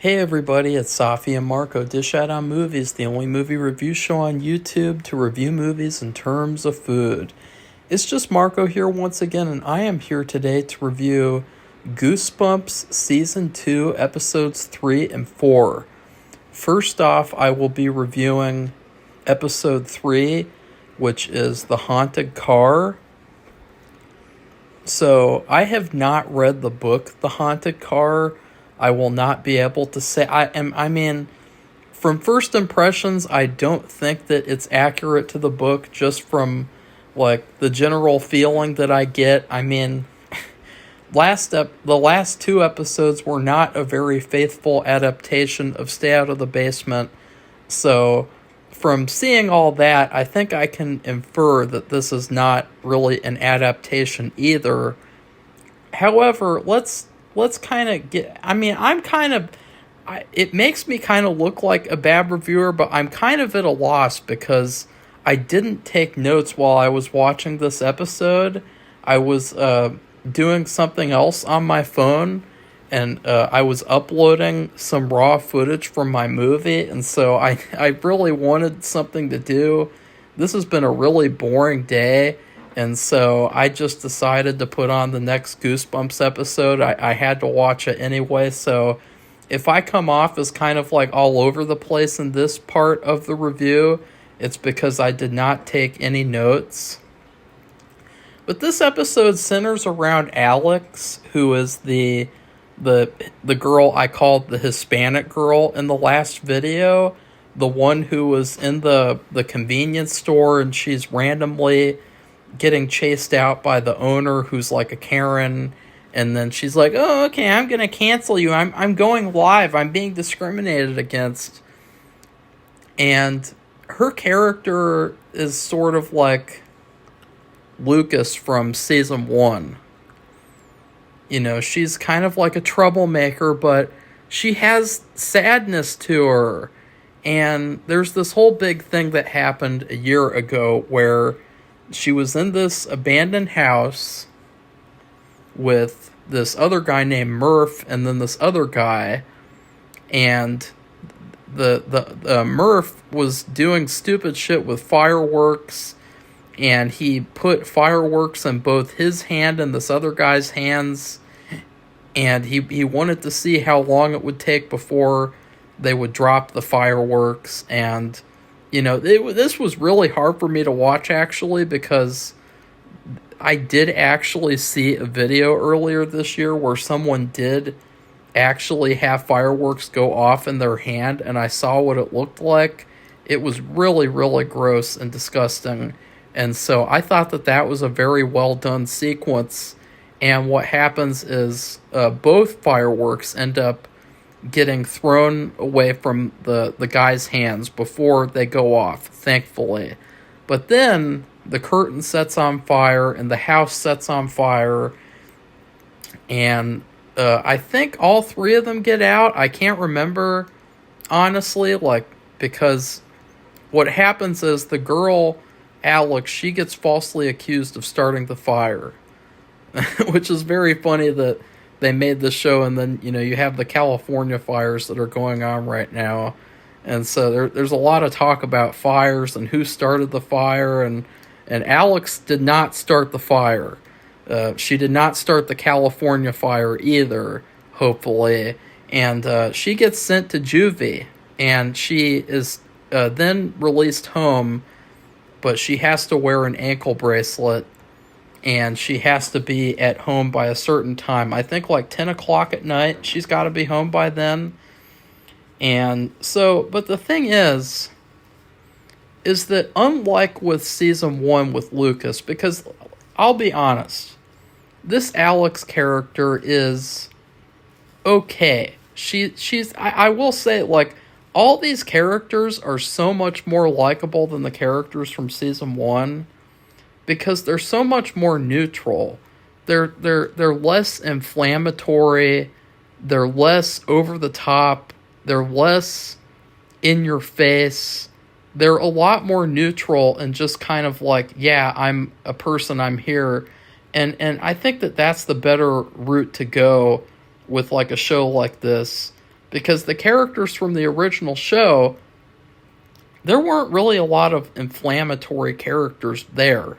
Hey everybody, it's Safi and Marco, Dish Out on Movies, the only movie review show on YouTube to review movies in terms of food. It's just Marco here once again, and I am here today to review Goosebumps Season 2, Episodes 3 and 4. First off, I will be reviewing Episode 3, which is The Haunted Car. So, I have not read the book, The Haunted Car. I will not be able to say, from first impressions, I don't think that it's accurate to the book, just from, the general feeling that I get. The last two episodes were not a very faithful adaptation of Stay Out of the Basement, so from seeing all that, I think I can infer that this is not really an adaptation either. However, let's kind of get... it makes me kind of look like a bad reviewer, but I'm kind of at a loss because I didn't take notes while I was watching this episode. I was doing something else on my phone, and I was uploading some raw footage from my movie, and so I really wanted something to do. This has been a really boring day, and so I just decided to put on the next Goosebumps episode. I had to watch it anyway, so if I come off as kind of all over the place in this part of the review, it's because I did not take any notes. But this episode centers around Alex, who is the girl I called the Hispanic girl in the last video, the one who was in the convenience store, and she's randomly getting chased out by the owner, who's like a Karen, and then she's like, "Oh, okay, I'm gonna cancel you. I'm going live. I'm being discriminated against." And her character is sort of like Lucas from season 1. You know, she's kind of like a troublemaker, but she has sadness to her. And there's this whole big thing that happened a year ago where she was in this abandoned house with this other guy named Murph and then this other guy, and the Murph was doing stupid shit with fireworks, and he put fireworks in both his hand and this other guy's hands, and he wanted to see how long it would take before they would drop the fireworks. And this was really hard for me to watch, actually, because I did actually see a video earlier this year where someone did actually have fireworks go off in their hand, and I saw what it looked like. It was really, really gross and disgusting. And so I thought that was a very well done sequence. And what happens is both fireworks end up getting thrown away from the guy's hands before they go off, thankfully. But then the curtain sets on fire and the house sets on fire, and I think all three of them get out. I can't remember, honestly, because what happens is the girl, Alex, she gets falsely accused of starting the fire, which is very funny that they made this show, and then you have the California fires that are going on right now, and so there's a lot of talk about fires and who started the fire, and Alex did not start the fire. She did not start the California fire either, hopefully, and she gets sent to juvie, and she is then released home, but she has to wear an ankle bracelet, and she has to be at home by a certain time. I think 10 o'clock at night. She's got to be home by then. And so, but the thing is that unlike with season 1 with Lucas, because I'll be honest, this Alex character is okay. I will say, all these characters are so much more likable than the characters from season 1, because they're so much more neutral. They're less inflammatory, they're less over the top, they're less in your face. They're a lot more neutral and just kind of yeah, I'm a person, I'm here. And I think that's the better route to go with a show like this, Because the characters from the original show, there weren't really a lot of inflammatory characters there.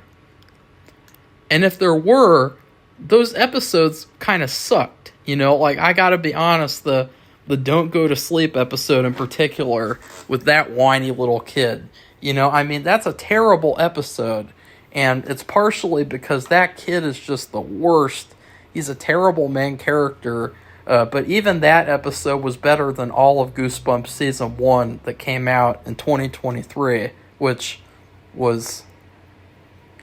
And if there were, those episodes kind of sucked. Like, I gotta be honest, the Don't Go to Sleep episode in particular, with that whiny little kid. That's a terrible episode. And it's partially because that kid is just the worst. He's a terrible main character. But even that episode was better than all of Goosebumps Season 1 that came out in 2023, which was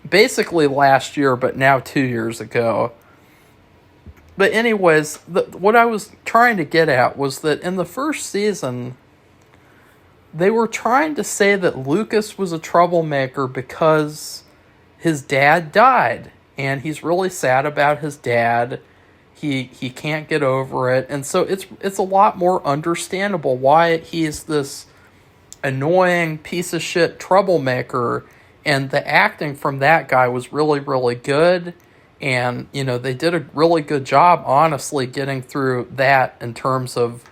basically last year, but now 2 years ago. But anyways, what I was trying to get at was that in the first season, they were trying to say that Lucas was a troublemaker because his dad died, and he's really sad about his dad. He can't get over it, and so it's a lot more understandable why he's this annoying piece of shit troublemaker. And the acting from that guy was really, really good. And, they did a really good job, honestly, getting through that in terms of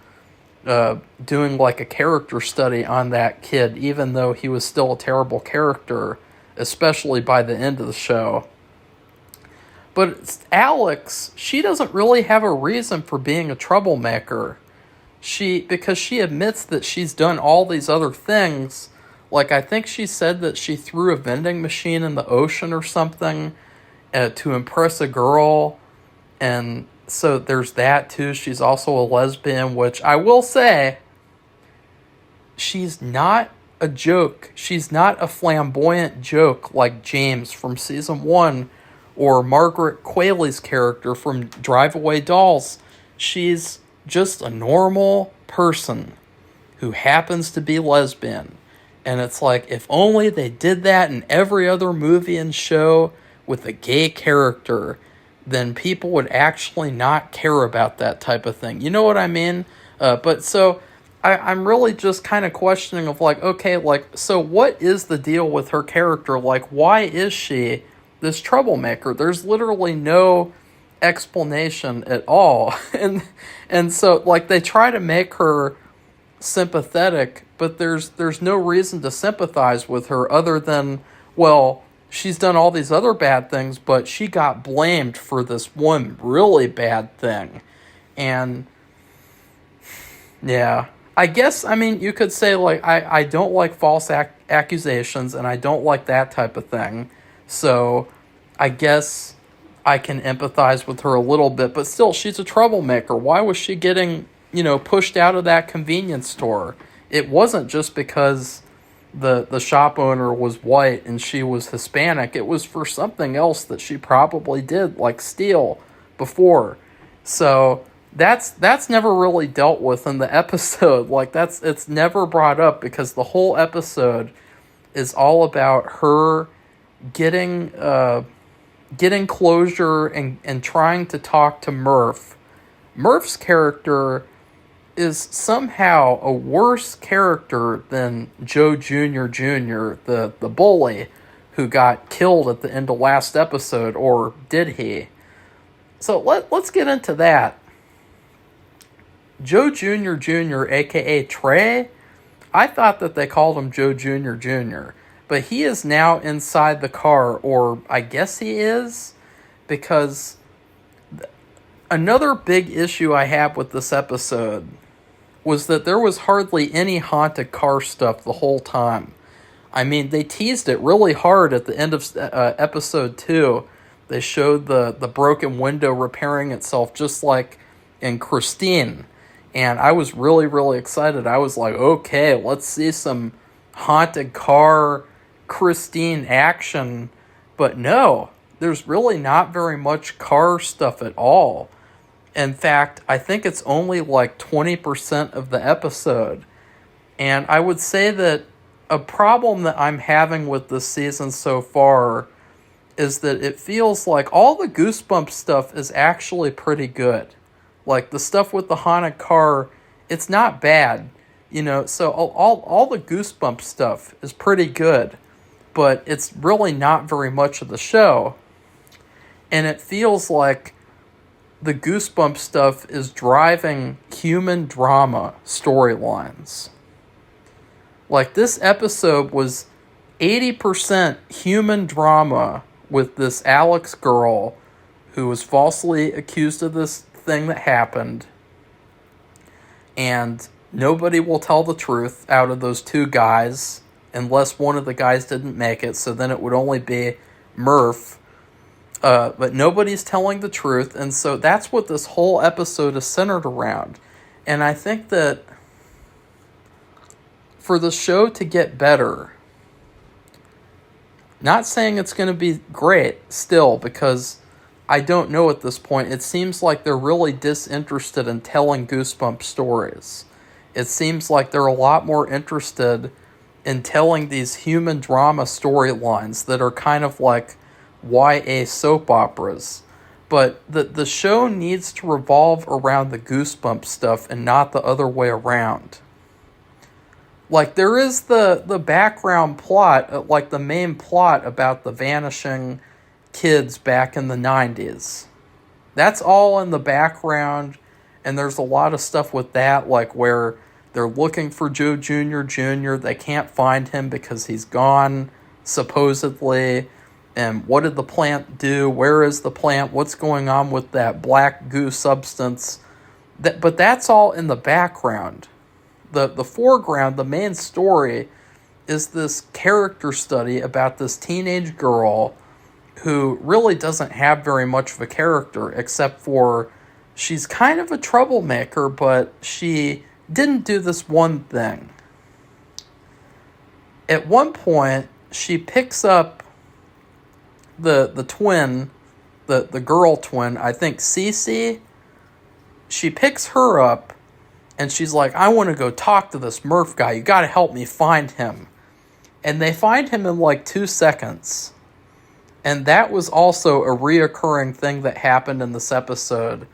doing like a character study on that kid, even though he was still a terrible character, especially by the end of the show. But Alex, she doesn't really have a reason for being a troublemaker. Because she admits that she's done all these other things. Like, I think she said that she threw a vending machine in the ocean or something to impress a girl. And so there's that, too. She's also a lesbian, which I will say, she's not a joke. She's not a flamboyant joke like James from Season 1 or Margaret Qualley's character from Drive Away Dolls. She's just a normal person who happens to be lesbian. And it's like, if only they did that in every other movie and show with a gay character, then people would actually not care about that type of thing. You know what I mean? But so I'm really just kind of questioning of like, okay, like, so what is the deal with her character? Like, why is she this troublemaker? There's literally no explanation at all. And so, like, they try to make her sympathetic, but there's no reason to sympathize with her other than, well, she's done all these other bad things, but she got blamed for this one really bad thing. And yeah, I guess, you could say, like, I don't like false accusations, and I don't like that type of thing. So I guess I can empathize with her a little bit, but still, she's a troublemaker. Why was she getting pushed out of that convenience store? It wasn't just because the shop owner was white and she was Hispanic. It was for something else that she probably did, like steal before. So that's never really dealt with in the episode. Like, it's never brought up, because the whole episode is all about her getting closure and trying to talk to Murph. Murph's character is somehow a worse character than Joe Jr., the bully who got killed at the end of last episode, or did he? So let's get into that. Joe Jr., aka Trey, I thought that they called him Joe Jr., but he is now inside the car, or I guess he is, because another big issue I have with this episode was that there was hardly any haunted car stuff the whole time. They teased it really hard at the end of episode 2. They showed the broken window repairing itself just like in Christine. And I was really, really excited. I was like, okay, let's see some haunted car Christine action. But no, there's really not very much car stuff at all. In fact, I think it's only like 20% of the episode. And I would say that a problem that I'm having with this season so far is that it feels like all the Goosebumps stuff is actually pretty good. Like, the stuff with the haunted car, it's not bad. So all the Goosebumps stuff is pretty good. But it's really not very much of the show. And it feels like the Goosebumps stuff is driving human drama storylines. Like, this episode was 80% human drama with this Alex girl who was falsely accused of this thing that happened. And nobody will tell the truth out of those two guys unless one of the guys didn't make it. So then it would only be Murph. But nobody's telling the truth. And so that's what this whole episode is centered around. And I think that for the show to get better, not saying it's going to be great still, because I don't know at this point. It seems like they're really disinterested in telling Goosebumps stories. It seems like they're a lot more interested in telling these human drama storylines that are kind of like YA soap operas. But the show needs to revolve around the Goosebumps stuff and not the other way around. Like, there is the background plot, like the main plot about the vanishing kids back in the 90s. That's all in the background, and there's a lot of stuff with that, like where they're looking for Joe Jr. They can't find him because he's gone, supposedly. And what did the plant do? Where is the plant? What's going on with that black goo substance? But that's all in the background. The foreground, the main story, is this character study about this teenage girl who really doesn't have very much of a character, except for she's kind of a troublemaker, but she didn't do this one thing. At one point, she picks up the twin, the girl twin, I think Cece. She picks her up, and she's like, I want to go talk to this Murph guy. You got to help me find him. And they find him in like 2 seconds. And that was also a reoccurring thing that happened in this episode,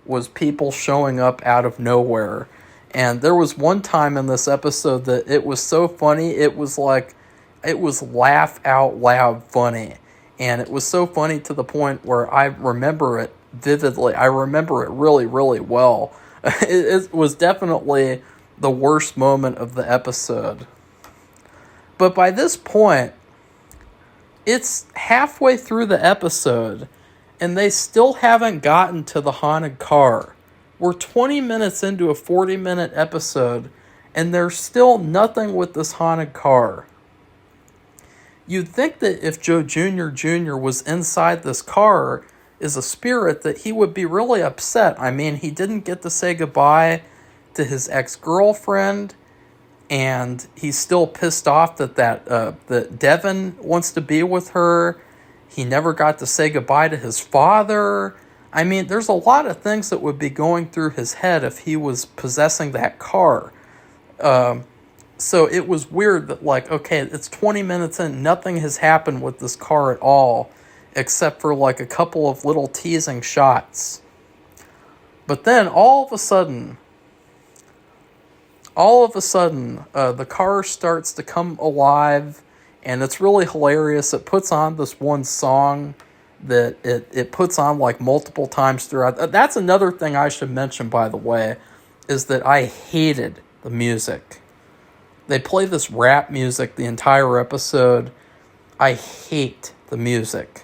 was people showing up out of nowhere. And there was one time in this episode that it was so funny, it was laugh out loud funny. And it was so funny to the point where I remember it vividly. I remember it really, really well. It was definitely the worst moment of the episode. But by this point, it's halfway through the episode, and they still haven't gotten to the haunted car. We're 20 minutes into a 40-minute episode, and there's still nothing with this haunted car. You'd think that if Joe Jr. was inside this car as a spirit, that he would be really upset. I mean, he didn't get to say goodbye to his ex-girlfriend, and he's still pissed off that Devin wants to be with her. He never got to say goodbye to his father. I mean, there's a lot of things that would be going through his head if he was possessing that car. So it was weird that, like, okay, it's 20 minutes in, nothing has happened with this car at all, except for, like, a couple of little teasing shots. But then, all of a sudden, the car starts to come alive, and it's really hilarious. It puts on this one song that it puts on, like, multiple times throughout. That's another thing I should mention, by the way, is that I hated the music. They play this rap music the entire episode. I hate the music.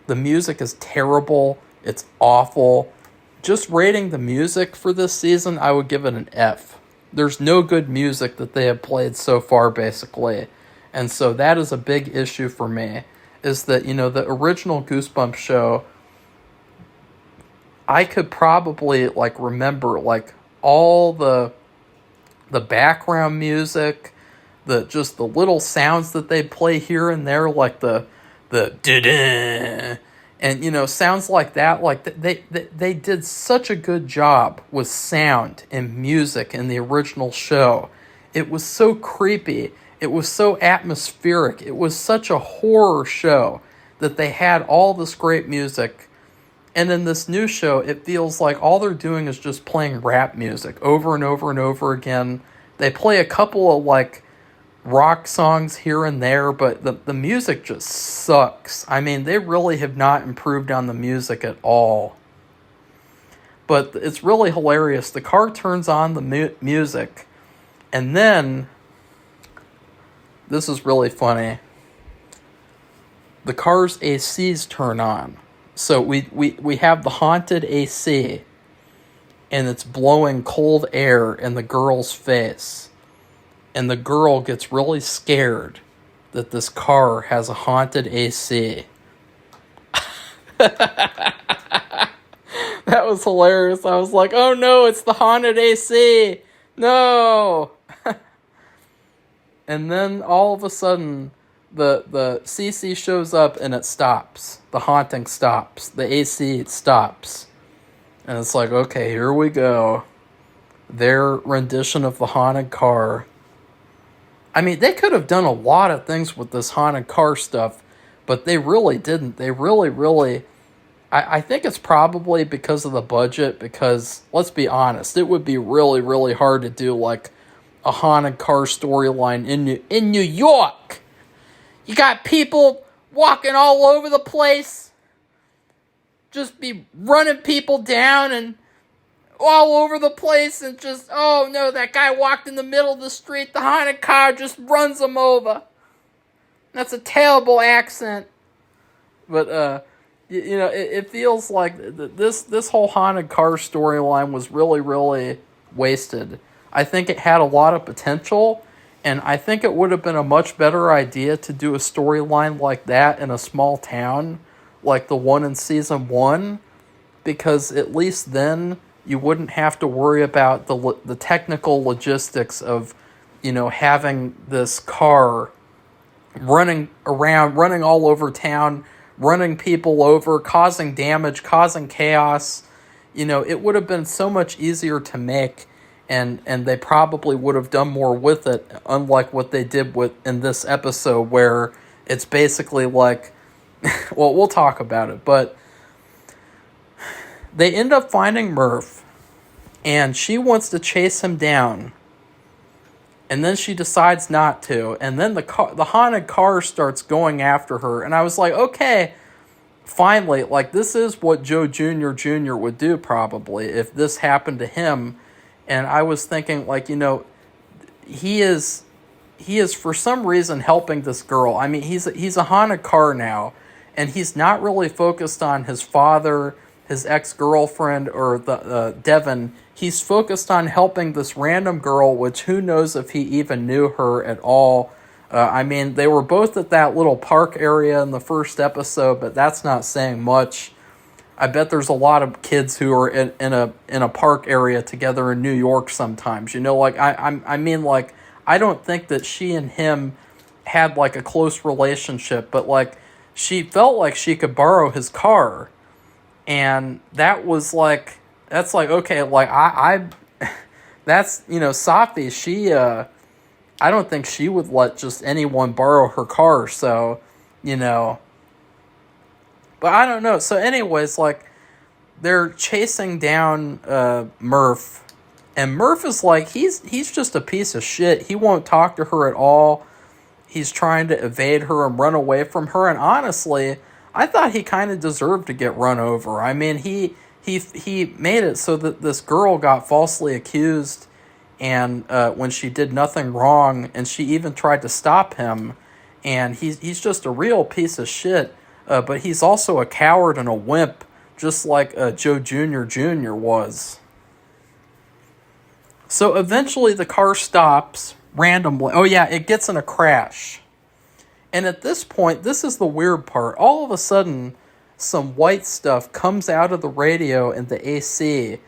The music is terrible. It's awful. Just rating the music for this season, I would give it an F. There's no good music that they have played so far, basically. And so that is a big issue for me, is that, you know, the original Goosebumps show, I could probably, like, remember, like, all the background music, just the little sounds that they play here and there, like the da-da, and, you know, sounds like that. Like, they did such a good job with sound and music in the original show. It was so creepy. It was so atmospheric. It was such a horror show that they had all this great music. And in this new show, it feels like all they're doing is just playing rap music over and over and over again. They play a couple of, like, rock songs here and there, but the music just sucks. I mean, they really have not improved on the music at all. But it's really hilarious. The car turns on the music, and then, this is really funny, the car's ACs turn on. So we have the haunted AC, and it's blowing cold air in the girl's face. And the girl gets really scared that this car has a haunted AC. That was hilarious. I was like, oh no, it's the haunted AC. No. And then all of a sudden, the CC shows up and it stops. The haunting stops. The AC stops. And it's like, okay, here we go. Their rendition of the haunted car. I mean, they could have done a lot of things with this haunted car stuff, but they really didn't. They really... I think it's probably because of the budget, because, let's be honest, it would be really, really hard to do, like, a haunted car storyline in New York. You got people walking all over the place, just be running people down and all over the place, and just, oh no, that guy walked in the middle of the street, the haunted car just runs him over. That's a terrible accent. But, you know, it feels like this whole haunted car storyline was really, really wasted. I think it had a lot of potential, and I think it would have been a much better idea to do a storyline like that in a small town, like the one in season 1, because at least then you wouldn't have to worry about the technical logistics of, you know, having this car running around, running all over town, running people over, causing damage, causing chaos. You know, it would have been so much easier to make, and they probably would have done more with it, unlike what they did in this episode, where it's basically like, well, we'll talk about it, but they end up finding Murph, and she wants to chase him down, and then she decides not to, and then the haunted car starts going after her, and I was like, okay, finally, like, this is what Joe Jr. would do, probably, if this happened to him. And I was thinking, like, you know, he is for some reason helping this girl. I mean, he's a haunted car now, and he's not really focused on his father, his ex-girlfriend, or the Devon. He's focused on helping this random girl, which who knows if he even knew her at all. I mean, they were both at that little park area in the first episode, but that's not saying much. I bet there's a lot of kids who are in a park area together in New York sometimes. You know, like, I mean, like, I don't think that she and him had, like, a close relationship, but, like, she felt like she could borrow his car. And that was, like, that's, like, okay, like, I that's, you know, Safi, she, I don't think she would let just anyone borrow her car, so, you know. But I don't know. So anyways, like, they're chasing down Murph, and Murph is like, he's just a piece of shit. He won't talk to her at all. He's trying to evade her and run away from her, and honestly, I thought he kind of deserved to get run over. I mean, he made it so that this girl got falsely accused, and when she did nothing wrong, and she even tried to stop him, and he's just a real piece of shit. But he's also a coward and a wimp, just like Joe Jr. was. So eventually the car stops randomly. Oh yeah, it gets in a crash. And at this point, this is the weird part. All of a sudden, some white stuff comes out of the radio and the AC,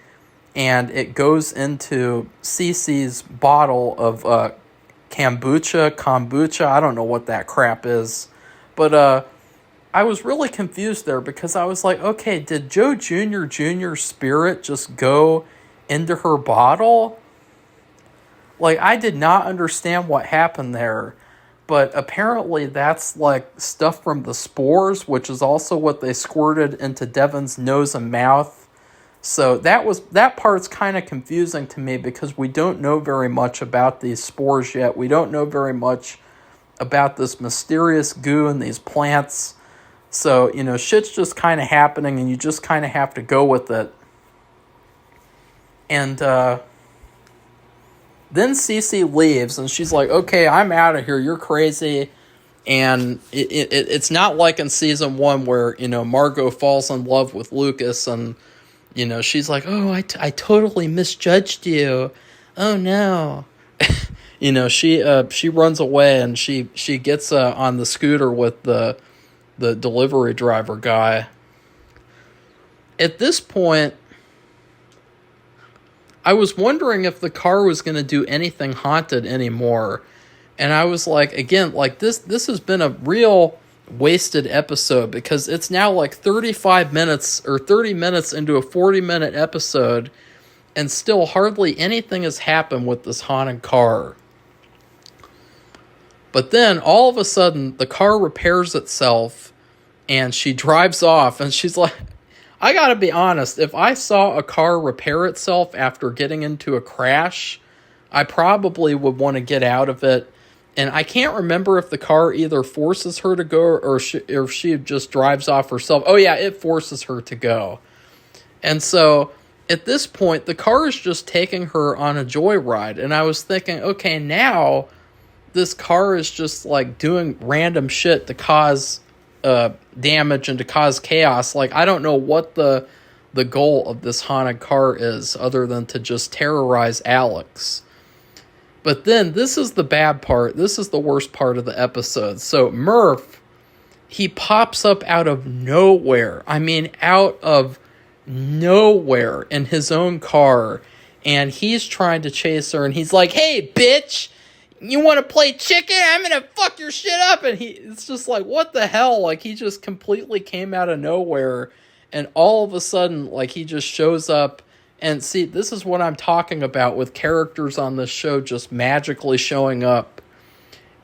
and it goes into Cece's bottle of kombucha. I don't know what that crap is. But I was really confused there, because I was like, okay, did Joe Jr.'s spirit just go into her bottle? Like, I did not understand what happened there, but apparently that's like stuff from the spores, which is also what they squirted into Devon's nose and mouth. So that part's kind of confusing to me, because we don't know very much about these spores yet. We don't know very much about this mysterious goo and these plants. So, you know, shit's just kind of happening, and you just kind of have to go with it. And then Cece leaves, and she's like, okay, I'm out of here. You're crazy. And it's not like in season 1 where, Margot falls in love with Lucas and, she's like, oh, I totally misjudged you. Oh, no. She runs away and she gets on the scooter with the delivery driver guy. At this point, I was wondering if the car was going to do anything haunted anymore. And I was like, again, like this has been a real wasted episode because it's now like 35 minutes or 30 minutes into a 40-minute episode and still hardly anything has happened with this haunted car. But then all of a sudden the car repairs itself and she drives off and she's like, I gotta be honest, if I saw a car repair itself after getting into a crash, I probably would want to get out of it. And I can't remember if the car either forces her to go or if she just drives off herself. Oh yeah, it forces her to go. And so at this point, the car is just taking her on a joyride. And I was thinking, okay, now this car is just like doing random shit to cause damage and to cause chaos. Like, I don't know what the goal of this haunted car is other than to just terrorize Alex. But then this is the bad part. This is the worst part of the episode. So Murph, he pops up out of nowhere. I mean, out of nowhere in his own car. And he's trying to chase her. And he's like, hey, bitch, you want to play chicken? I'm going to fuck your shit up. And it's just like, what the hell? Like, he just completely came out of nowhere. And all of a sudden, like, he just shows up. And see, this is what I'm talking about with characters on this show just magically showing up.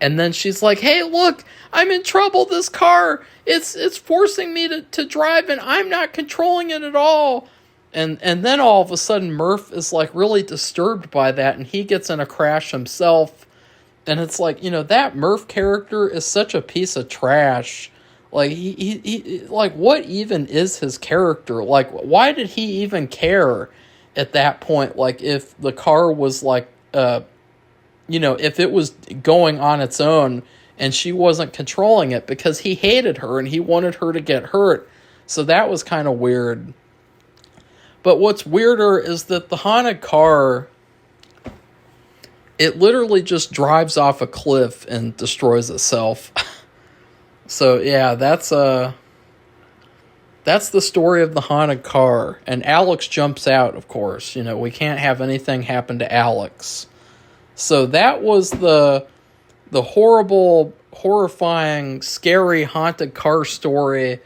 And then she's like, hey, look, I'm in trouble. This car, it's forcing me to drive and I'm not controlling it at all. And then all of a sudden Murph is like really disturbed by that and he gets in a crash himself. And it's like, that Murph character is such a piece of trash. Like, he like, what even is his character? Like, why did he even care at that point? Like, if the car was like, if it was going on its own and she wasn't controlling it, because he hated her and he wanted her to get hurt. So that was kind of weird. But what's weirder is that the haunted car, it literally just drives off a cliff and destroys itself. So yeah, that's the story of the haunted car. And Alex jumps out, of course. We can't have anything happen to Alex. So that was the horrible, horrifying, scary haunted car story.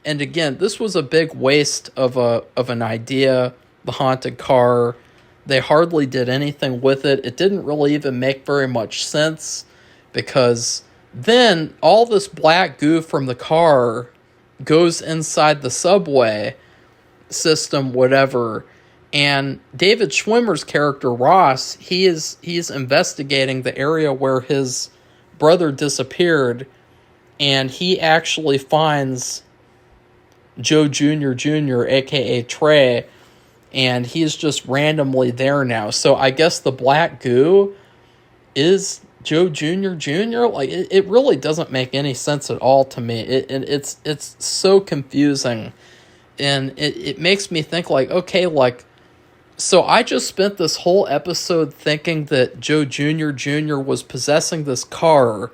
And again, this was a big waste of an idea, the haunted car. They hardly did anything with it. It didn't really even make very much sense because then all this black goo from the car goes inside the subway system, whatever. And David Schwimmer's character, Ross, he's investigating the area where his brother disappeared. And he actually finds Joe Jr., a.k.a. Trey. And he's just randomly there now. So I guess the black goo is Joe Jr. Like, it really doesn't make any sense at all to me. It's so confusing. And it makes me think, like, okay, like, so I just spent this whole episode thinking that Joe Jr. was possessing this car,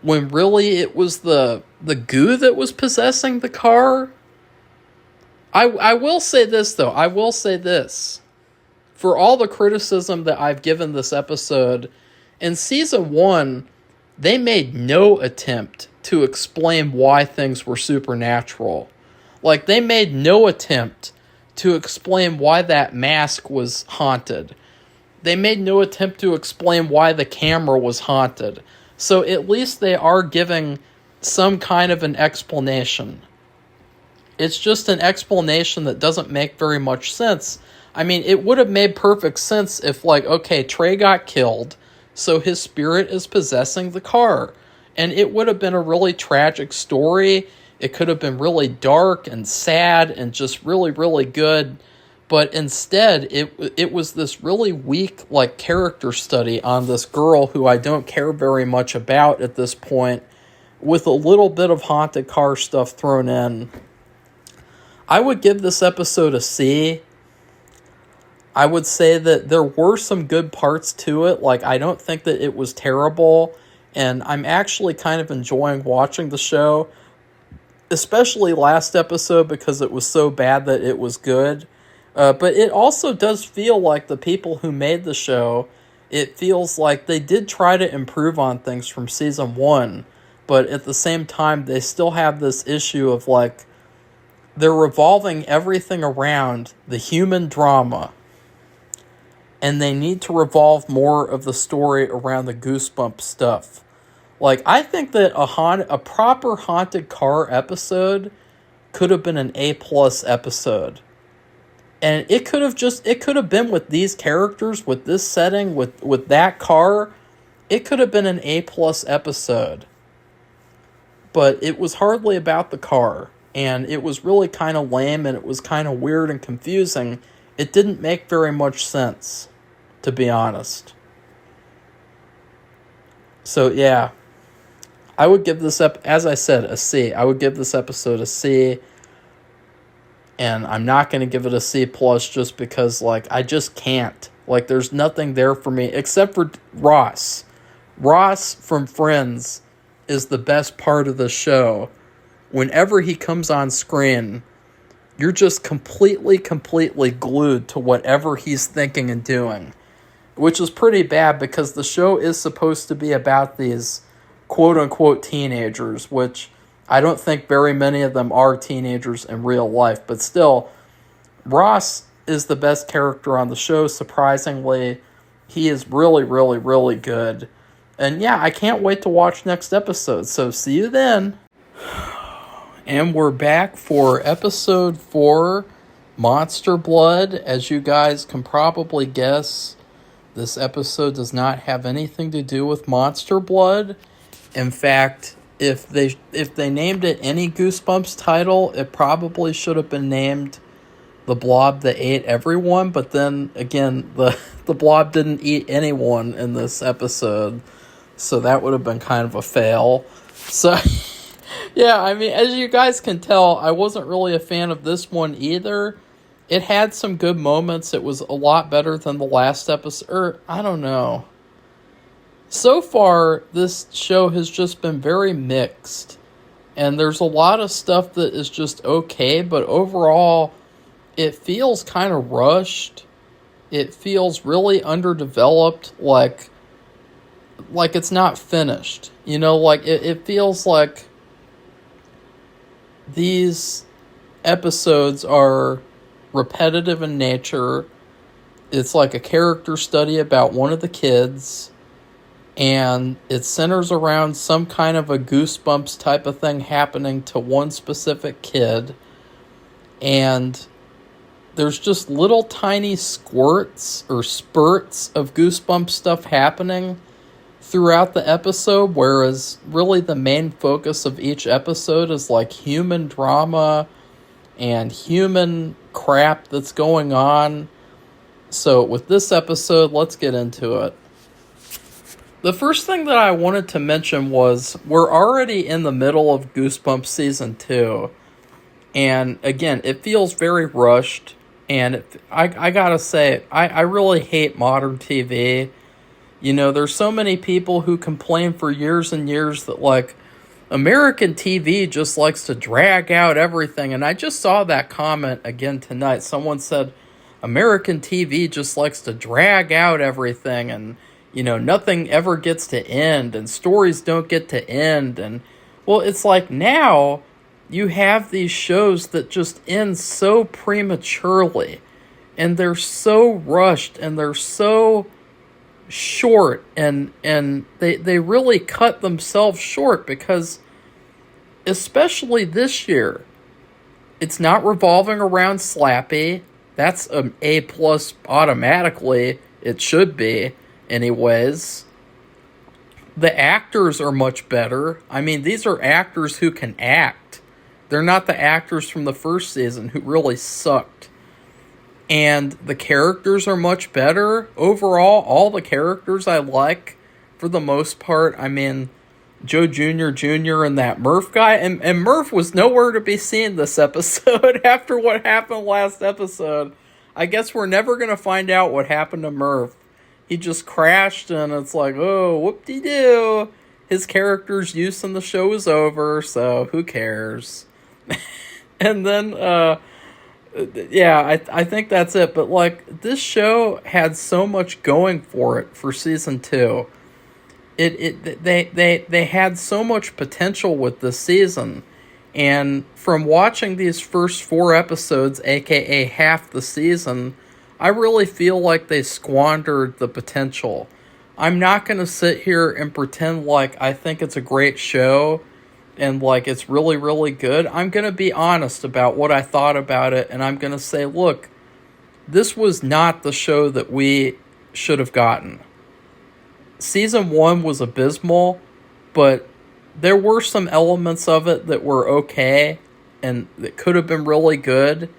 when really it was the goo that was possessing the car. I will say this, though. I will say this. For all the criticism that I've given this episode, in season 1, they made no attempt to explain why things were supernatural. Like, they made no attempt to explain why that mask was haunted. They made no attempt to explain why the camera was haunted. So at least they are giving some kind of an explanation. It's just an explanation that doesn't make very much sense. I mean, it would have made perfect sense if, like, okay, Trey got killed, so his spirit is possessing the car. And it would have been a really tragic story. It could have been really dark and sad and just really, really good. But instead, it was this really weak, like, character study on this girl who I don't care very much about at this point, with a little bit of haunted car stuff thrown in. I would give this episode a C. I would say that there were some good parts to it. Like, I don't think that it was terrible, and I'm actually kind of enjoying watching the show, especially last episode because it was so bad that it was good. But it also does feel like the people who made the show, it feels like they did try to improve on things from season 1, but at the same time, they still have this issue of, like, they're revolving everything around the human drama, and they need to revolve more of the story around the Goosebumps stuff. Like, I think that a proper haunted car episode could have been an A+ episode. And it could have been with these characters, with this setting, with that car. It could have been an A+ episode. But it was hardly about the car. And it was really kind of lame, and it was kind of weird and confusing. It didn't make very much sense, to be honest. So, yeah. I would give this as I said, a C. I would give this episode a C. And I'm not going to give it a C+ just because, like, I just can't. Like, there's nothing there for me except for Ross. Ross from Friends is the best part of the show. Whenever he comes on screen, you're just completely glued to whatever he's thinking and doing. Which is pretty bad because the show is supposed to be about these quote-unquote teenagers, which I don't think very many of them are teenagers in real life, but still, Ross is the best character on the show, surprisingly. He is really good. And yeah, I can't wait to watch next episode, so see you then. And we're back for episode 4, Monster Blood. As you guys can probably guess, this episode does not have anything to do with Monster Blood. In fact, if they named it any Goosebumps title, it probably should have been named The Blob That Ate Everyone, but then, again, the blob didn't eat anyone in this episode, so that would have been kind of a fail. So, yeah, I mean, as you guys can tell, I wasn't really a fan of this one either. It had some good moments. It was a lot better than the last episode, or, I don't know. So far, this show has just been very mixed, and there's a lot of stuff that is just okay, but overall, it feels kind of rushed. It feels really underdeveloped, like it's not finished. You know, like, it feels like these episodes are repetitive in nature. It's like a character study about one of the kids, and it centers around some kind of a Goosebumps type of thing happening to one specific kid. And there's just little tiny squirts or spurts of Goosebumps stuff happening throughout the episode, whereas really the main focus of each episode is like human drama and human crap that's going on. So with this episode, let's get into it. The first thing that I wanted to mention was we're already in the middle of Goosebumps Season 2. And again, it feels very rushed. And I gotta say, I really hate modern TV. You know, there's so many people who complain for years and years that, like, American TV just likes to drag out everything. And I just saw that comment again tonight. Someone said, American TV just likes to drag out everything, and you know, nothing ever gets to end, and stories don't get to end. And, well, it's like now you have these shows that just end so prematurely, and they're so rushed, and they're so short, and they really cut themselves short, because especially this year, it's not revolving around Slappy. That's an A+ automatically. It should be. Anyways, the actors are much better. I mean, these are actors who can act. They're not the actors from the first season who really sucked. and the characters are much better. Overall, all the characters I like for the most part. I mean, Joe Jr. and that Murph guy. And Murph was nowhere to be seen this episode after what happened last episode. I guess we're never going to find out what happened to Murph. He just crashed, and it's like, oh, whoop-de-doo. His character's use in the show is over, so who cares? And then, yeah, I think that's it. But, like, this show had so much going for it for season 2. They had so much potential with this season. And from watching these first 4 episodes, aka half the season, I really feel like they squandered the potential. I'm not going to sit here and pretend like I think it's a great show and like it's really, really good. I'm going to be honest about what I thought about it, and I'm going to say, look, this was not the show that we should have gotten. Season 1 was abysmal, but there were some elements of it that were okay and that could have been really good.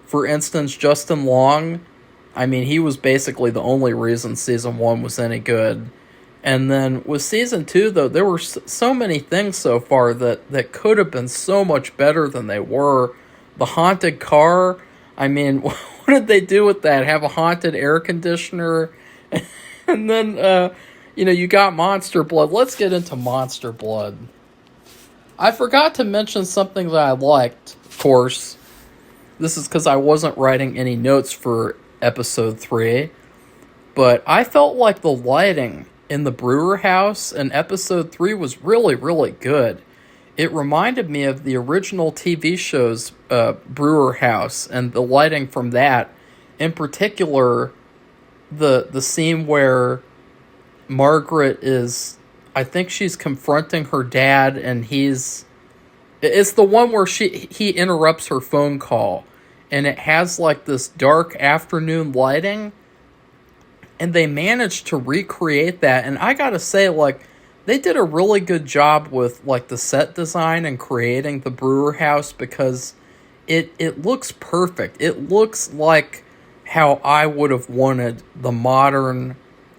For instance, Justin Long, I mean, he was basically the only reason season 1 was any good. And then with season 2, though, there were so many things so far that could have been so much better than they were. The haunted car, I mean, what did they do with that? Have a haunted air conditioner? And then, you got Monster Blood. Let's get into Monster Blood. I forgot to mention something that I liked, of course. This is because I wasn't writing any notes for episode 3. But I felt like the lighting in the brewer house in episode 3 was really, really good. It reminded me of the original TV show's brewer house and the lighting from that. In particular, the scene where Margaret is, I think she's confronting her dad, and it's the one where he interrupts her phone call, and it has like this dark afternoon lighting, and they managed to recreate that. And I gotta say, like, they did a really good job with like the set design and creating the brewer house, because it looks perfect. It looks like how I would have wanted the modern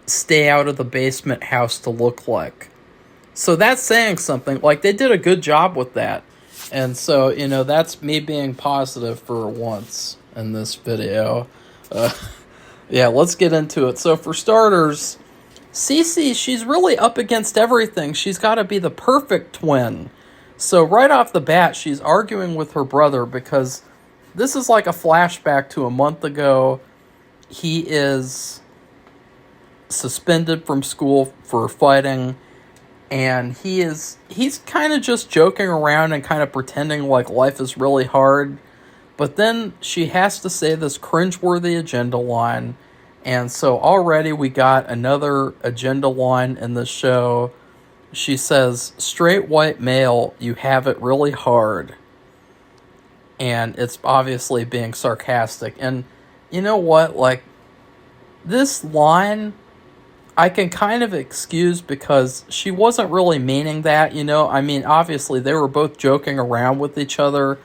stay out of the basement house to look like. So that's saying something. Like, they did a good job with that. And so, that's me being positive for once in this video. Yeah, let's get into it. So for starters, Cece, she's really up against everything. She's got to be the perfect twin. So right off the bat, she's arguing with her brother because this is like a flashback to a month ago. He is suspended from school for fighting, and he's kind of just joking around and kind of pretending like life is really hard. But then she has to say this cringeworthy agenda line, and so already we got another agenda line in the show. She says, "Straight white male, you have it really hard." And it's obviously being sarcastic. And you know what? Like, this line I can kind of excuse because she wasn't really meaning that, I mean, obviously they were both joking around with each other.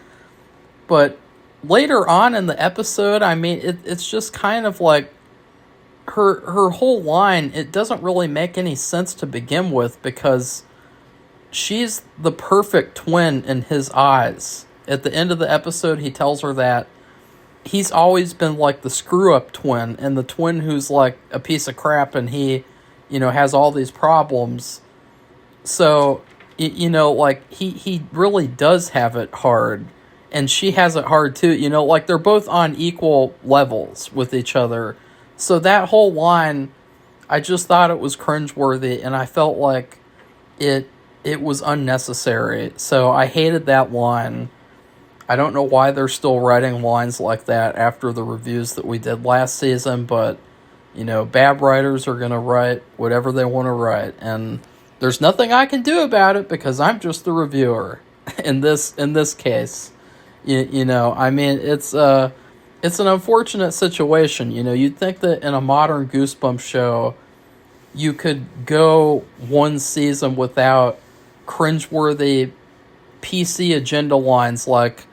But later on in the episode, I mean, it's just kind of like her whole line, it doesn't really make any sense to begin with, because she's the perfect twin in his eyes. At the end of the episode, he tells her that he's always been like the screw-up twin, and the twin who's like a piece of crap, and he, has all these problems. So, like, he really does have it hard, and she has it hard too, like, they're both on equal levels with each other. So that whole line, I just thought it was cringeworthy, and I felt like it was unnecessary. So I hated that line. I don't know why they're still writing lines like that after the reviews that we did last season, but, bad writers are going to write whatever they want to write, and there's nothing I can do about it because I'm just the reviewer in this case. I mean, it's an unfortunate situation. You'd think that in a modern Goosebumps show, you could go one season without cringeworthy PC agenda lines like,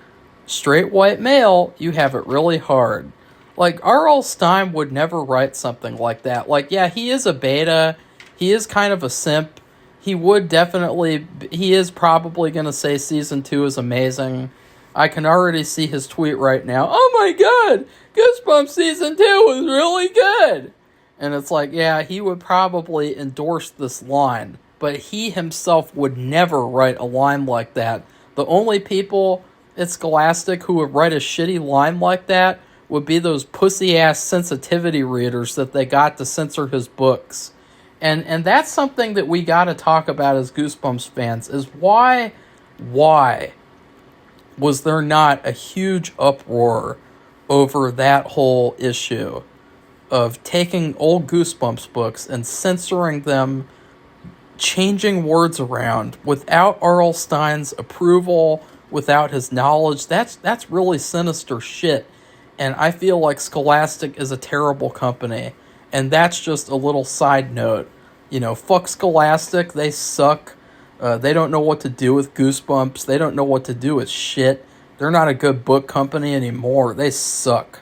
"Straight white male, you have it really hard." Like, R.L. Stine would never write something like that. Like, yeah, he is a beta. He is kind of a simp. He is probably going to say season 2 is amazing. I can already see his tweet right now. Oh my god, Goosebumps season 2 was really good. And it's like, yeah, he would probably endorse this line, but he himself would never write a line like that. The only people at Scholastic who would write a shitty line like that would be those pussy-ass sensitivity readers that they got to censor his books. And that's something that we got to talk about as Goosebumps fans, is why was there not a huge uproar over that whole issue of taking old Goosebumps books and censoring them, changing words around without R.L. Stine's approval, without his knowledge? That's really sinister shit. And I feel like Scholastic is a terrible company. And that's just a little side note. Fuck Scholastic. They suck. They don't know what to do with Goosebumps. They don't know what to do with shit. They're not a good book company anymore. They suck.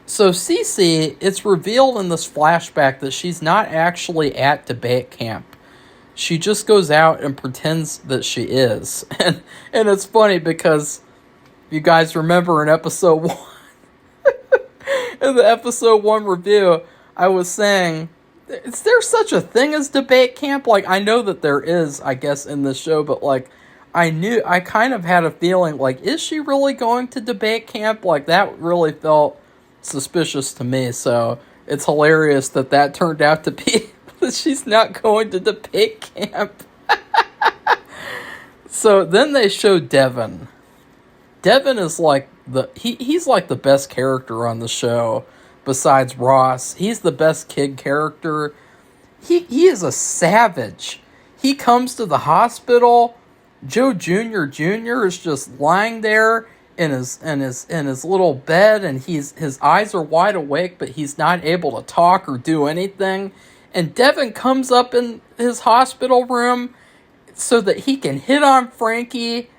So Cece, it's revealed in this flashback that she's not actually at debate camp. She just goes out and pretends that she is. And it's funny because you guys remember in episode 1, in the episode 1 review, I was saying, is there such a thing as debate camp? Like, I know that there is, I guess, in this show, but like, I kind of had a feeling, like, is she really going to debate camp? Like, that really felt suspicious to me, so it's hilarious that turned out to be that she's not going to debate camp. So then they show Devin. Devin is like he's like the best character on the show besides Ross. He's the best kid character. He is a savage. He comes to the hospital. Joe Jr. is just lying there in his little bed, and his eyes are wide awake, but he's not able to talk or do anything. And Devin comes up in his hospital room so that he can hit on Frankie,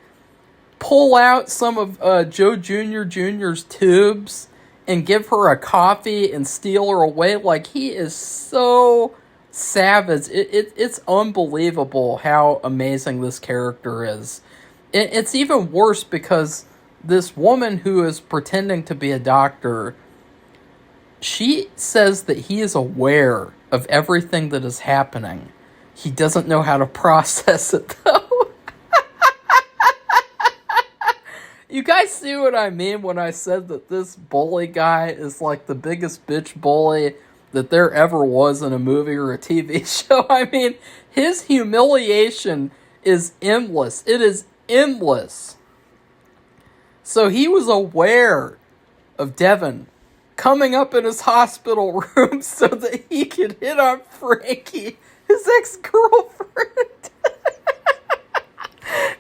pull out some of Joe Jr.'s tubes, and give her a coffee and steal her away. Like, he is so savage. It's unbelievable how amazing this character is. It's even worse because this woman who is pretending to be a doctor, she says that he is aware of everything that is happening. He doesn't know how to process it, though. You guys see what I mean when I said that this bully guy is like the biggest bitch bully that there ever was in a movie or a TV show? I mean, his humiliation is endless. It is endless. So he was aware of Devin coming up in his hospital room so that he could hit on Frankie, his ex-girlfriend.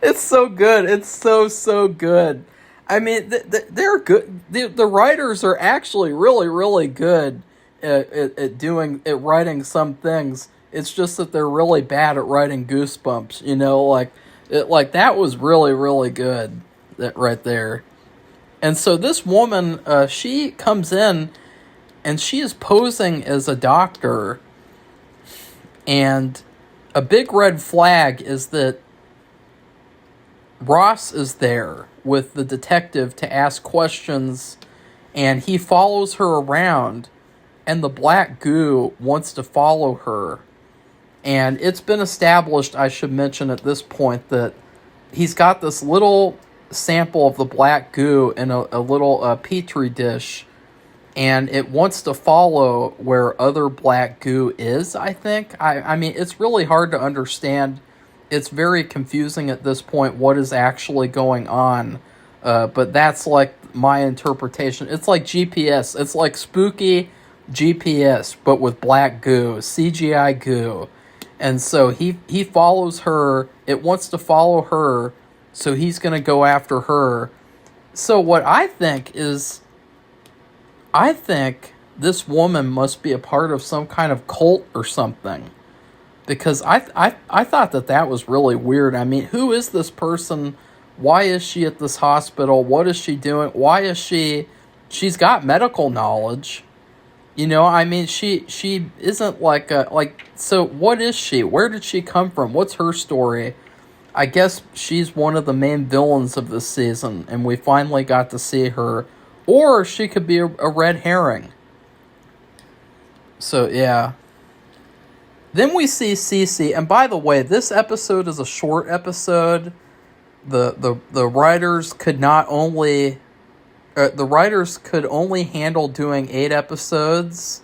It's so good. It's so good. I mean, they're good. The writers are actually really, really good at writing some things. It's just that they're really bad at writing Goosebumps. Like that was really, really good. That right there. And so this woman, she comes in, and she is posing as a doctor. And a big red flag is that Ross is there with the detective to ask questions, and he follows her around, and the black goo wants to follow her. And it's been established, I should mention at this point, that he's got this little sample of the black goo in a little petri dish, and it wants to follow where other black goo is, I think. I mean, it's really hard to understand. It's very confusing at this point what is actually going on, but that's like my interpretation. It's like GPS. It's like spooky GPS, but with black goo, CGI goo. And so he follows her. It wants to follow her, so he's going to go after her. So what I think is, I think this woman must be a part of some kind of cult or something. Because I thought that was really weird. I mean, who is this person? Why is she at this hospital? What is she doing? Why is she she's got medical knowledge. You know, I mean, she isn't so what is she? Where did she come from? What's her story? I guess she's one of the main villains of this season, and we finally got to see her. Or she could be a red herring. So, yeah. Then we see Cece, and by the way, this episode is a short episode. The writers could not only... the writers could only handle doing 8 episodes,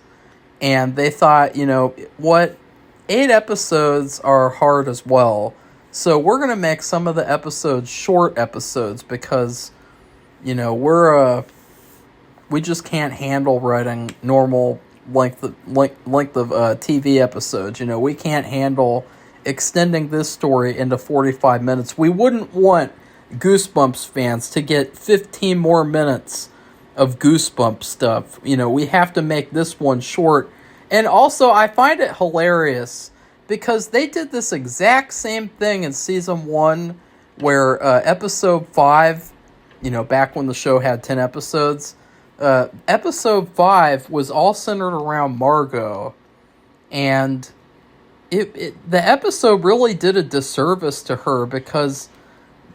and they thought, you know, what? 8 episodes are hard as well. So we're going to make some of the episodes short episodes because, you know, we just can't handle writing normal length of TV episodes. You know, we can't handle extending this story into 45 minutes. We wouldn't want Goosebumps fans to get 15 more minutes of Goosebumps stuff. You know, we have to make this one short. And also, I find it hilarious because they did this exact same thing in season 1 where episode 5, you know, back when the show had 10 episodes, episode 5 was all centered around Margot. And the episode really did a disservice to her because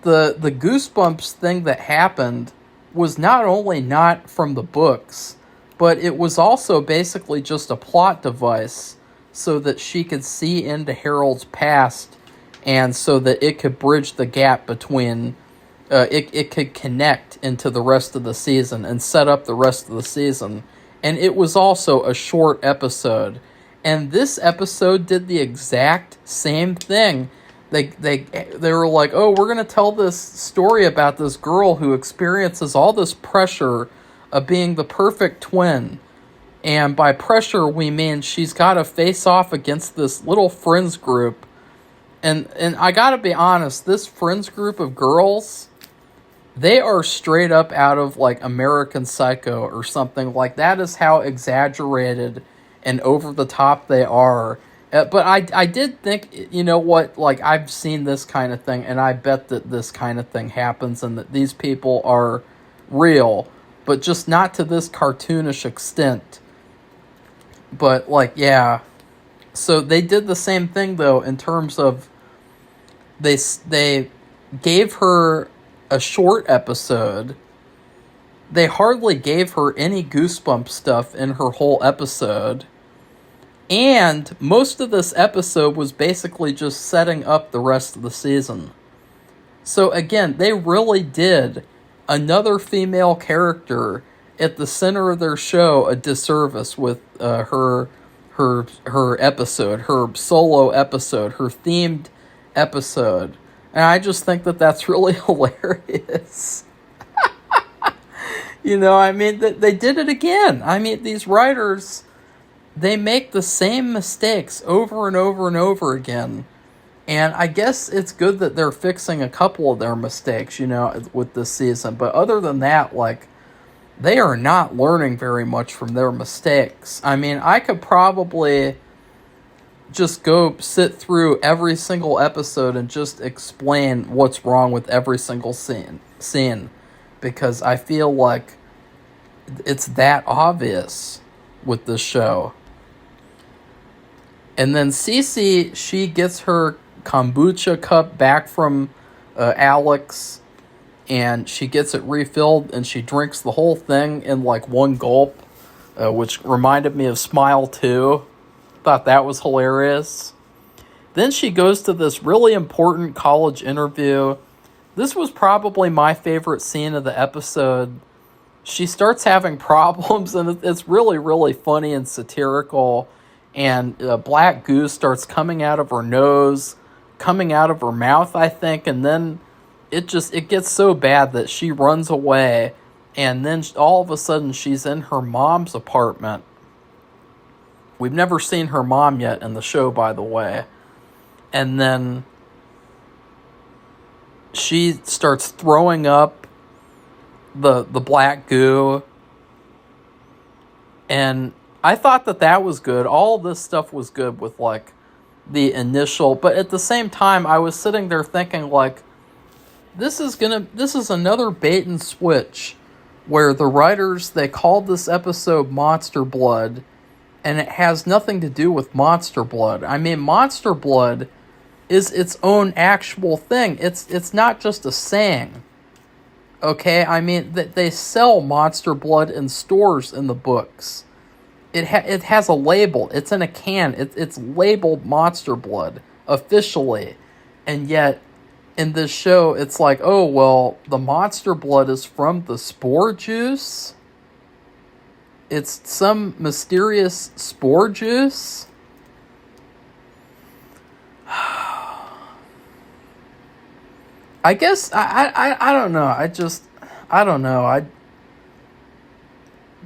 the Goosebumps thing that happened was not only not from the books, but it was also basically just a plot device so that she could see into Harold's past and so that it could bridge the gap between... it could connect into the rest of the season and set up the rest of the season. And it was also a short episode. And this episode did the exact same thing. They were like, oh, we're going to tell this story about this girl who experiences all this pressure of being the perfect twin. And by pressure, we mean she's got to face off against this little friends group. And I got to be honest, this friends group of girls, they are straight up out of like American Psycho or something. Like that is how exaggerated and over the top they are. But I did think, you know what, like I've seen this kind of thing and I bet that this kind of thing happens and that these people are real, but just not to this cartoonish extent. But like, yeah. So they did the same thing though in terms of they gave her a short episode. They hardly gave her any Goosebumps stuff in her whole episode. And most of this episode was basically just setting up the rest of the season. So again, they really did another female character at the center of their show a disservice with her episode, her solo episode, her themed episode. And I just think that that's really hilarious. You know, I mean, they did it again. I mean, these writers, they make the same mistakes over and over and over again. And I guess it's good that they're fixing a couple of their mistakes, you know, with this season. But other than that, like, they are not learning very much from their mistakes. I mean, I could probably just go sit through every single episode and just explain what's wrong with every single scene. Because I feel like it's that obvious with this show. And then Cece, she gets her kombucha cup back from Alex, and she gets it refilled, and she drinks the whole thing in like one gulp, which reminded me of Smile 2. Thought that was hilarious. Then she goes to this really important college interview. This was probably my favorite scene of the episode. She starts having problems, and it's really, really funny and satirical. And black goo starts coming out of her nose, coming out of her mouth, I think. And then it gets so bad that she runs away. And then all of a sudden she's in her mom's apartment. We've never seen her mom yet in the show, by the way. And then she starts throwing up the black goo. And I thought that was good. All this stuff was good with, like, the initial... But at the same time, I was sitting there thinking, like, this is another bait and switch where the writers, they called this episode Monster Blood, and it has nothing to do with Monster Blood. I mean, Monster Blood is its own actual thing. It's not just a saying. Okay, I mean, they sell Monster Blood in stores in the books. It has a label. It's in a can. It's labeled Monster Blood officially, and yet in this show, it's like, oh well, the Monster Blood is from the spore juice. It's some mysterious spore juice. I guess I don't know. I don't know.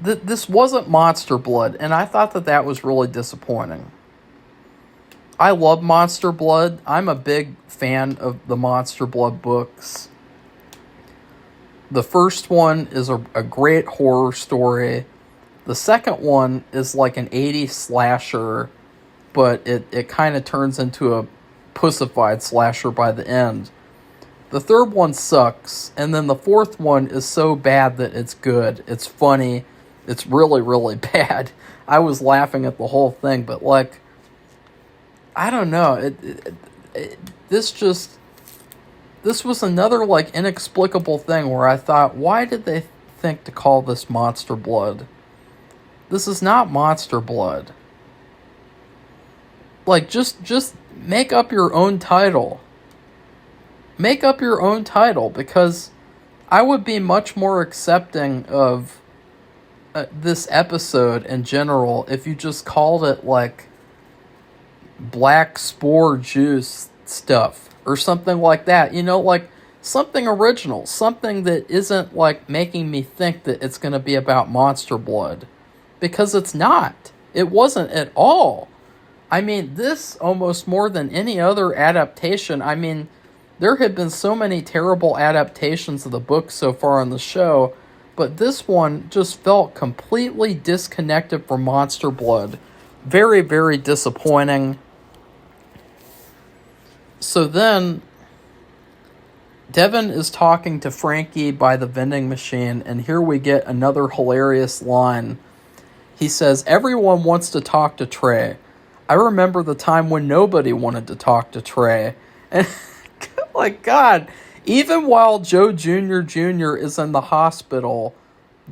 This wasn't Monster Blood, and I thought that was really disappointing. I love Monster Blood. I'm a big fan of the Monster Blood books. The first one is a great horror story. The second one is like an 80s slasher, but it kind of turns into a pussified slasher by the end. The third one sucks, and then the fourth one is so bad that it's good. It's funny. It's really, really bad. I was laughing at the whole thing, but like, I don't know. This was another like inexplicable thing where I thought, why did they think to call this Monster Blood? This is not Monster Blood. Like, just make up your own title. Make up your own title, because I would be much more accepting of this episode in general if you just called it like Black Spore Juice stuff or something like that. You know, like something original, something that isn't like making me think that it's going to be about Monster Blood, because it's not. It wasn't at all. I mean, this almost more than any other adaptation. I mean, there have been so many terrible adaptations of the book so far on the show, but this one just felt completely disconnected from Monster Blood. Very, very disappointing. So then, Devin is talking to Frankie by the vending machine, and here we get another hilarious line. He says, "Everyone wants to talk to Trey. I remember the time when nobody wanted to talk to Trey." And like, God, even while Joe Jr. is in the hospital,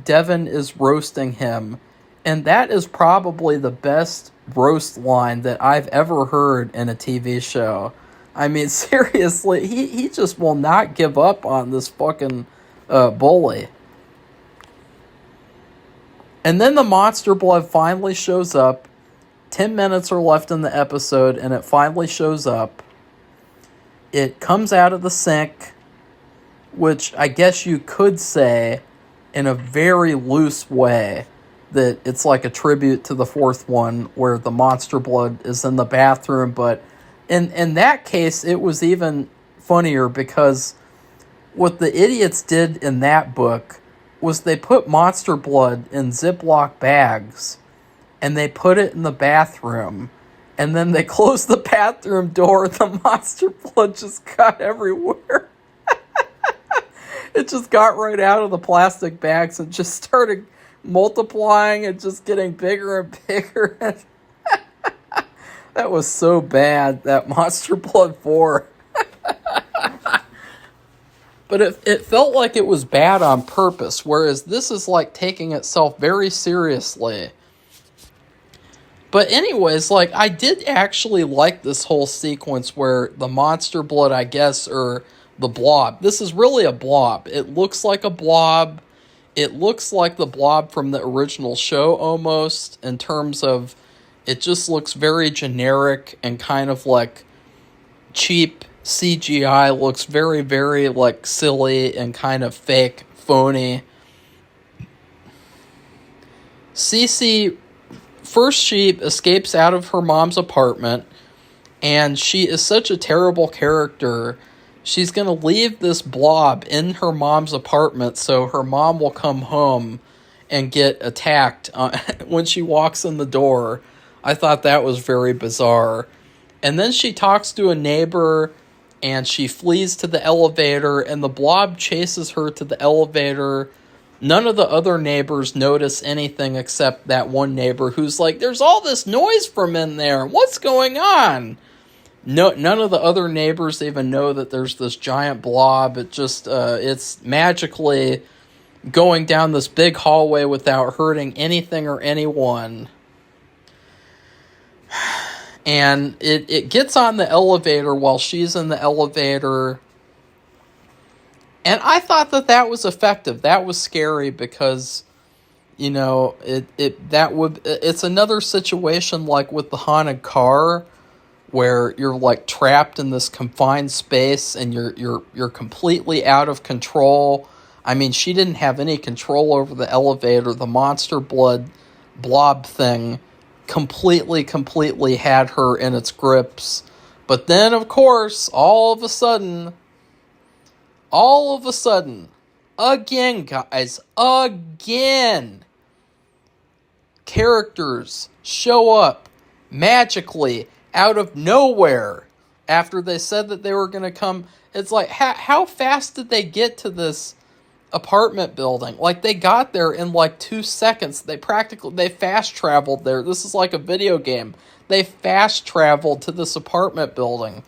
Devin is roasting him. And that is probably the best roast line that I've ever heard in a TV show. I mean, seriously, he just will not give up on this fucking bully. And then the Monster Blood finally shows up. 10 minutes are left in the episode, and it finally shows up. It comes out of the sink, which I guess you could say in a very loose way that it's like a tribute to the fourth one where the Monster Blood is in the bathroom. But in that case, it was even funnier, because what the idiots did in that book was they put Monster Blood in Ziploc bags and they put it in the bathroom. And then they closed the bathroom door, and the Monster Blood just got everywhere. It just got right out of the plastic bags and just started multiplying and just getting bigger and bigger. That was so bad, that Monster Blood 4. But it felt like it was bad on purpose, whereas this is like taking itself very seriously. But anyways, like, I did actually like this whole sequence where the Monster Blood, I guess, or the blob. This is really a blob. It looks like a blob. It looks like the blob from the original show almost, in terms of it just looks very generic and kind of like cheap CGI. Looks very, very like silly and kind of fake, phony. Cece, first she escapes out of her mom's apartment, and she is such a terrible character. She's going to leave this blob in her mom's apartment so her mom will come home and get attacked when she walks in the door. I thought that was very bizarre. And then she talks to a neighbor, and she flees to the elevator, and the blob chases her to the elevator. None of the other neighbors notice anything except that one neighbor who's like, there's all this noise from in there. What's going on? No, none of the other neighbors even know that there's this giant blob. It just, it's magically going down this big hallway without hurting anything or anyone. And it gets on the elevator while she's in the elevator. And I thought that was effective. That was scary because, you know, it's another situation like with the haunted car where you're like trapped in this confined space and you're completely out of control. I mean, she didn't have any control over the elevator. The monster blood blob thing completely had her in its grips. But then, of course, all of a sudden, again, guys, characters show up magically out of nowhere after they said that they were going to come. It's like, how fast did they get to this apartment building? Like, they got there in like 2 seconds. They fast traveled there. This is like a video game. They fast traveled to this apartment building.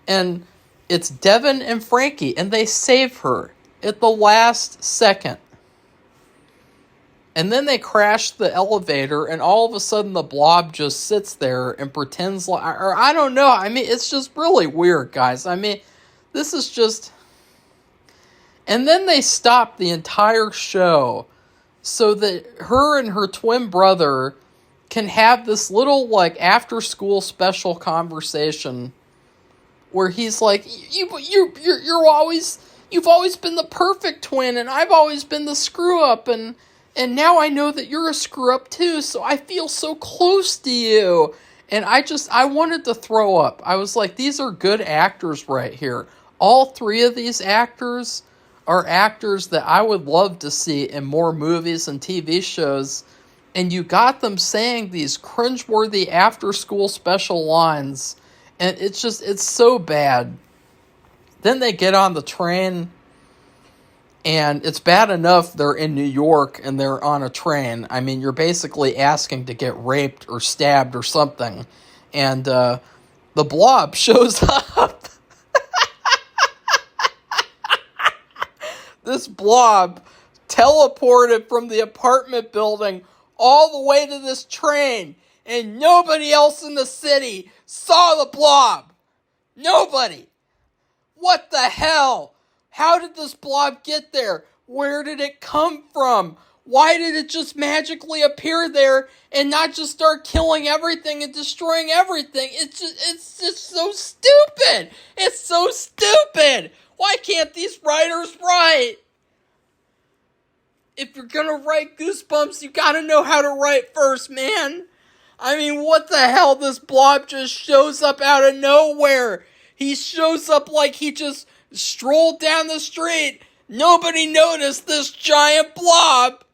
And it's Devin and Frankie, and they save her at the last second. And then they crash the elevator, and all of a sudden the blob just sits there and pretends like... Or I don't know. I mean, it's just really weird, guys. I mean, this is just... And then they stop the entire show so that her and her twin brother can have this little, like, after-school special conversation where he's like, you've always been the perfect twin, and I've always been the screw-up, and now I know that you're a screw-up too, so I feel so close to you. And I wanted to throw up. I was like, these are good actors right here. All three of these actors are actors that I would love to see in more movies and TV shows. And you got them saying these cringeworthy after-school special lines. And it's so bad. Then they get on the train, and it's bad enough they're in New York and they're on a train. I mean, you're basically asking to get raped or stabbed or something. And the blob shows up. This blob teleported from the apartment building all the way to this train, and nobody else in the city saw the blob. Nobody. What the hell? How did this blob get there? Where did it come from? Why did it just magically appear there and not just start killing everything and destroying everything? It's just so stupid. It's so stupid. Why can't these writers write? If you're gonna write Goosebumps, you gotta know how to write first, man. I mean, what the hell? This blob just shows up out of nowhere. He shows up like he just strolled down the street. Nobody noticed this giant blob.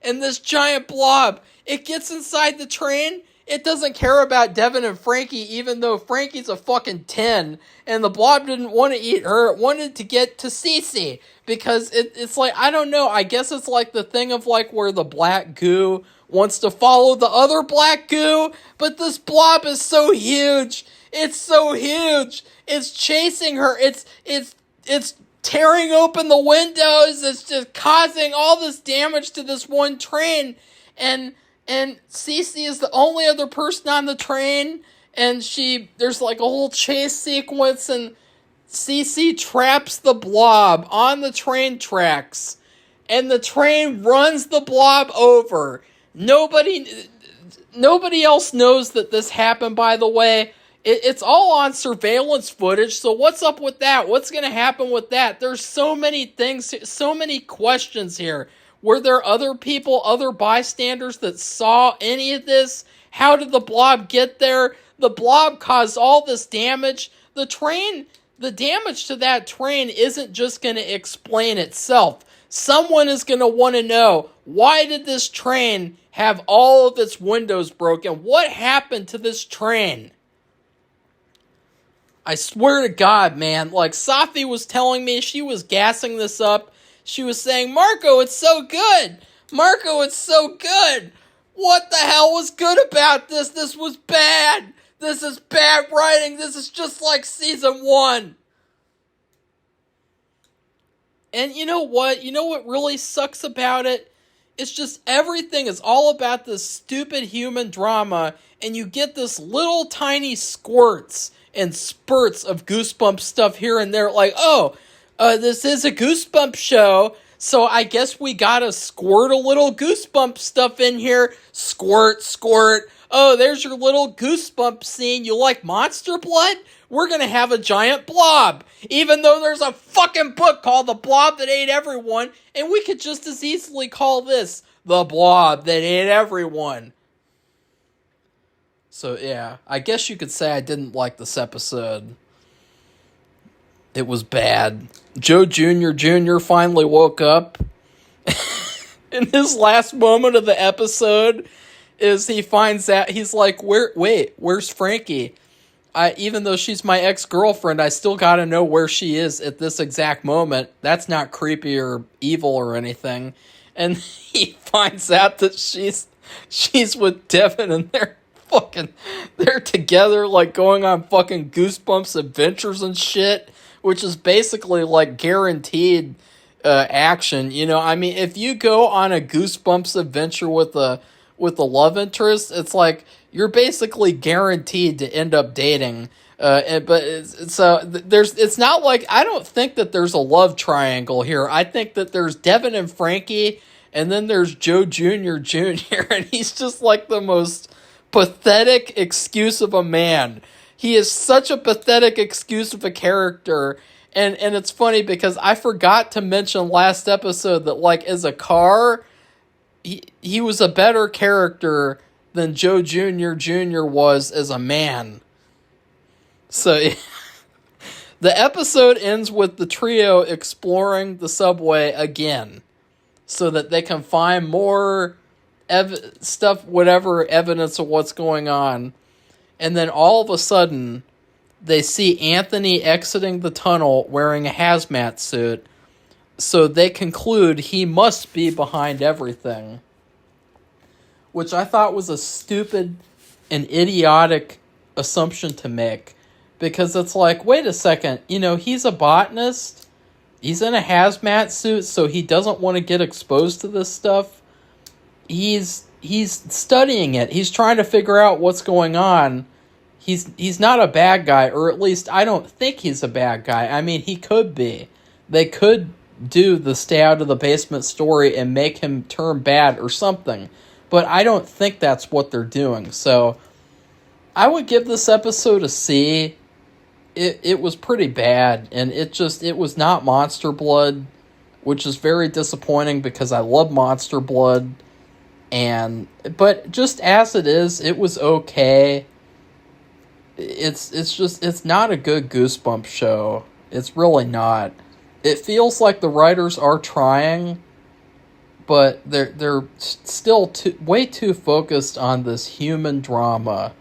And this giant blob, it gets inside the train. It doesn't care about Devin and Frankie, even though Frankie's a fucking 10. And the blob didn't want to eat her. It wanted to get to Cece. Because it's like, I don't know. I guess it's like the thing of like where the black goo wants to follow the other black goo. But this blob is so huge. It's so huge. It's chasing her. It's tearing open the windows. It's just causing all this damage to this one train. And Cece is the only other person on the train. And there's like a whole chase sequence, and Cece traps the blob on the train tracks. And the train runs the blob over. Nobody else knows that this happened, by the way. It's all on surveillance footage, so what's up with that? What's going to happen with that? There's so many things, so many questions here. Were there other people, other bystanders that saw any of this? How did the blob get there? The blob caused all this damage. The damage to that train isn't just going to explain itself. Someone is going to want to know, why did this train have all of its windows broken? What happened to this train? I swear to God, man, like Safi was telling me, she was gassing this up. She was saying, Marco, it's so good! Marco, it's so good! What the hell was good about this? This was bad! This is bad writing! This is just like season 1! And you know what? You know what really sucks about it? It's just everything is all about this stupid human drama, and you get this little tiny squirts and spurts of Goosebumps stuff here and there, like, this is a Goosebumps show, so I guess we gotta squirt a little Goosebumps stuff in here. Squirt, squirt. Oh, there's your little Goosebumps scene. You like monster blood? We're gonna have a giant blob. Even though there's a fucking book called The Blob That Ate Everyone, and we could just as easily call this The Blob That Ate Everyone. So yeah, I guess you could say I didn't like this episode. It was bad. Joe Jr. finally woke up. In his last moment of the episode is he finds out, he's like, where's Frankie? Even though she's my ex-girlfriend, I still gotta know where she is at this exact moment. That's not creepy or evil or anything. And he finds out that she's with Devin, and they're together, like, going on fucking Goosebumps adventures and shit, which is basically, like, guaranteed action. You know, I mean, if you go on a Goosebumps adventure with a love interest, it's like you're basically guaranteed to end up dating. It's not like, I don't think that there's a love triangle here. I think that there's Devin and Frankie, and then there's Joe Jr., and he's just like the most pathetic excuse of a man. He is such a pathetic excuse of a character. And it's funny because I forgot to mention last episode that, like, as a car, he was a better character than Joe Jr. was as a man. So the episode ends with the trio exploring the subway again so that they can find more evidence of what's going on. And then all of a sudden, they see Anthony exiting the tunnel wearing a hazmat suit, so they conclude he must be behind everything. Which I thought was a stupid and idiotic assumption to make, because it's like, wait a second, you know, he's a botanist, he's in a hazmat suit, so he doesn't want to get exposed to this stuff. He's studying it, he's trying to figure out what's going on. He's not a bad guy, or at least I don't think he's a bad guy. I mean, he could be. They could do the stay out of the basement story and make him turn bad or something. But I don't think that's what they're doing. So I would give this episode a C. It was pretty bad, and it was not Monster Blood, which is very disappointing because I love Monster Blood. But just as it is, it was okay. It's not a good Goosebumps show. It's really not. It feels like the writers are trying, but they're still way too focused on this human drama.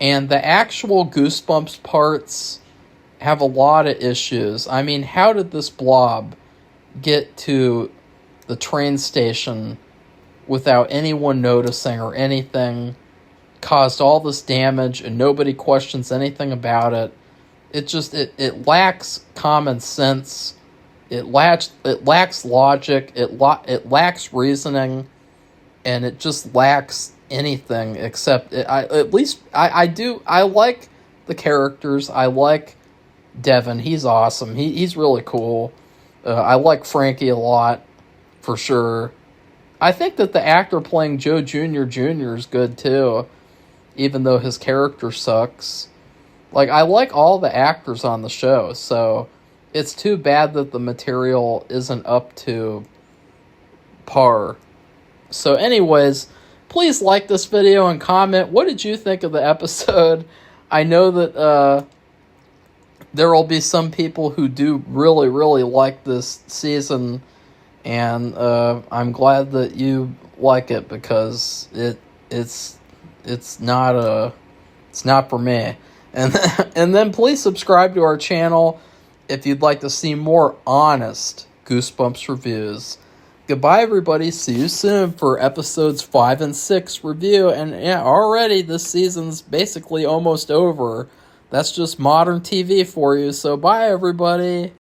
And the actual Goosebumps parts have a lot of issues. I mean, how did this blob get to the train station without anyone noticing or anything? Caused all this damage and nobody questions anything about it. It lacks common sense. It lacks logic. It lacks reasoning, and it just lacks anything except I like the characters. I like Devin. He's awesome. He's really cool. I like Frankie a lot, for sure. I think that the actor playing Joe Jr. is good too, even though his character sucks. Like, I like all the actors on the show, so it's too bad that the material isn't up to par. So anyways, please like this video and comment. What did you think of the episode? I know that there will be some people who do really, really like this season, and I'm glad that you like it, because it's not for me. And then please subscribe to our channel if you'd like to see more honest Goosebumps reviews. Goodbye, everybody. See you soon for episodes 5 and 6 review. And yeah, already this season's basically almost over. That's just modern TV for you. So bye, everybody.